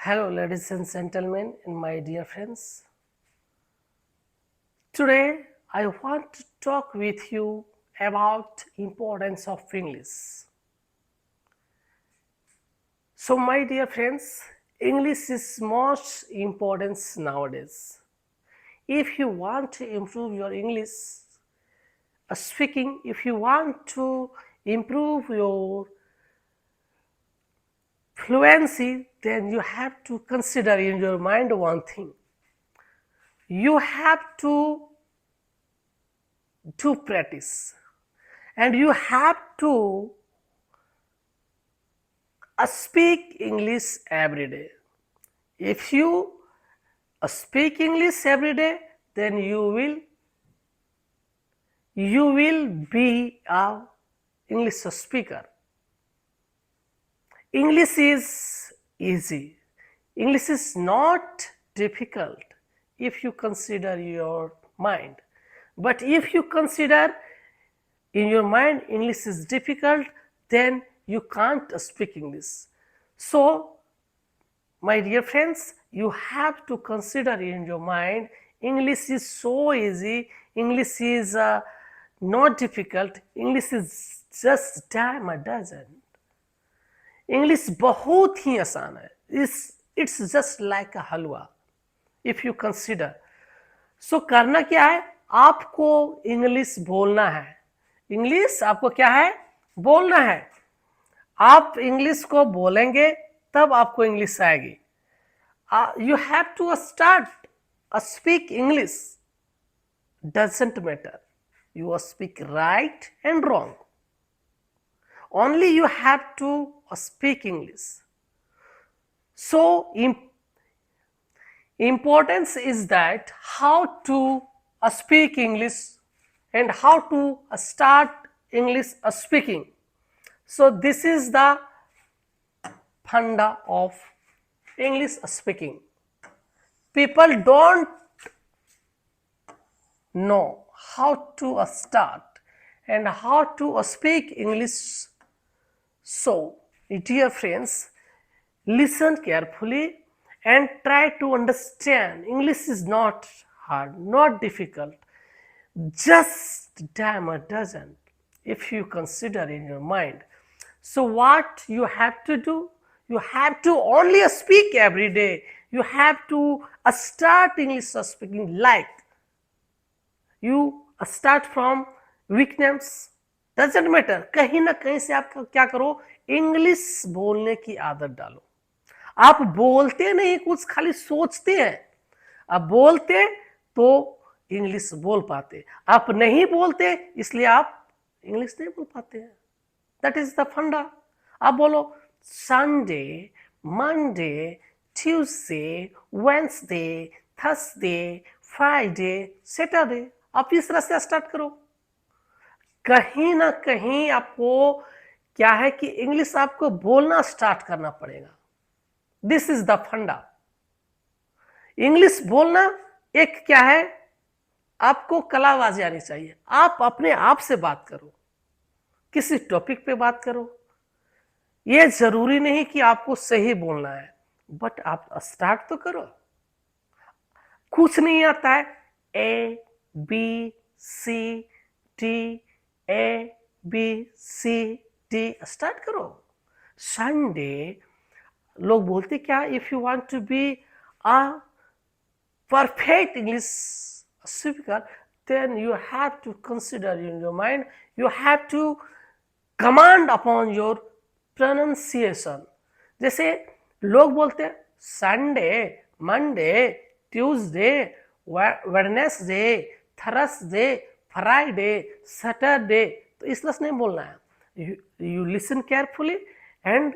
Hello, ladies and gentlemen, and my dear friends. Today, I want to talk with you about importance of English. So, my dear friends, English is most important nowadays. If you want to improve your English speaking, if you want to improve your fluency, then you have to consider in your mind one thing. You have to practice, and you have to speak English every day. If you speak English every day, then you will be a English speaker. English is easy. English is not difficult if you consider your mind. But if you consider in your mind English is difficult, then you can't speak English. So, my dear friends, you have to consider in your mind English is so easy, English is not difficult, English is just dime a dozen. English बहुत ही आसान है. It's just like a halwa if you consider. So करना क्या है, आपको English बोलना है. इंग्लिश आपको क्या है, बोलना है. आप इंग्लिश को बोलेंगे तब आपको इंग्लिश आएगी. You have to start speak English. Doesn't matter. You speak right and wrong. Only you have to speak English. So importance is that how to speak English and how to start English speaking. So this is the funda of English speaking. People don't know how to start and how to speak English. So, dear friends, listen carefully and try to understand. English is not hard, not difficult, just damn a dozen if you consider in your mind. So, what you have to do? You have to only speak every day. You have to start English speaking like you start from weakness. Doesn't matter, कहीं ना कहीं से आप क्या करो, English बोलने की आदत डालो. आप बोलते नहीं कुछ, खाली सोचते हैं. आप बोलते तो इंग्लिश बोल पाते, आप नहीं बोलते इसलिए आप इंग्लिश नहीं बोल पाते हैं. दैट इज द फंडा. आप बोलो Sunday, Monday, Tuesday, Wednesday, Thursday, Friday, Saturday. आप इस तरह से स्टार्ट करो. कहीं ना कहीं आपको क्या है कि इंग्लिश आपको बोलना स्टार्ट करना पड़ेगा. दिस इज द फंडा. इंग्लिश बोलना एक क्या है, आपको कलाबाजी आनी चाहिए. आप अपने आप से बात करो, किसी टॉपिक पे बात करो. ये जरूरी नहीं कि आपको सही बोलना है, बट आप स्टार्ट तो करो. कुछ नहीं आता है, A B C D, A B C D, start करो. संडे लोग बोलते क्या, if you want to be a perfect English speaker, then you have to consider in your mind, you have to command upon your pronunciation. जैसे लोग बोलते हैं Sunday, Monday, Tuesday, Wednesday, Thursday, Friday, Saturday. तो इस तरह से नहीं बोलना है. You listen carefully and